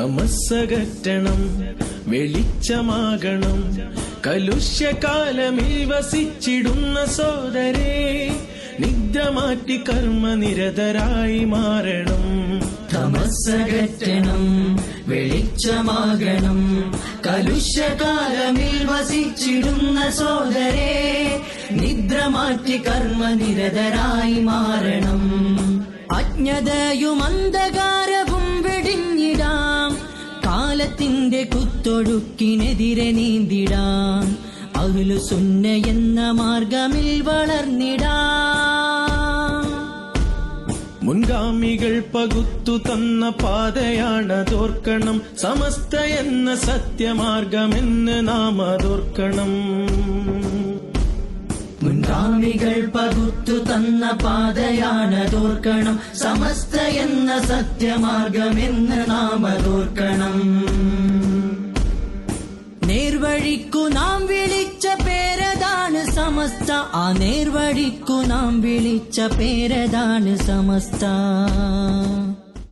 തമസ്സകറ്റണം, വെളിച്ചമാകണം. കലുഷ്യകാലമിൽ വസിച്ചിടുന്ന സോദരേ, നിദ്ര മാറ്റി കർമ്മനിരതരായി മാറണം. തമസ്സകറ്റണം, വെളിച്ചമാകണം. കലുഷ്യകാലമിൽ വസിച്ചിടുന്ന സോദരേ, നിദ്ര മാറ്റി കർമ്മനിരതരായി മാറണം. അജ്ഞതയും അന്ധകാരവും വെടിഞ്ഞിടാം, കാലത്തിന്റെ കുത്തൊഴുക്കിനെതിരെ നീന്തിടാം. അഹ്ലുസുന്ന എന്ന മാർഗമിൽ വളർന്നിടാം. മുൻഗാമികൾ പകുത്തു തന്ന പാതയാണതോർക്കണം. സമസ്ത എന്ന സത്യമാർഗമെന്ന് നാം അതോർക്കണം. മുൻഗാമികൾ പകുത്തു തന്ന പാതയാണതോർക്കണം. സമസ്ത എന്ന സത്യമാർഗമെന്ന് നാം അതോർക്കണം. നേർവഴിക്കു നാം വിളിച്ച പേരതാണ് സമസ്ത. ആ നേർവഴിക്കു നാം വിളിച്ച പേരതാണ് സമസ്ത.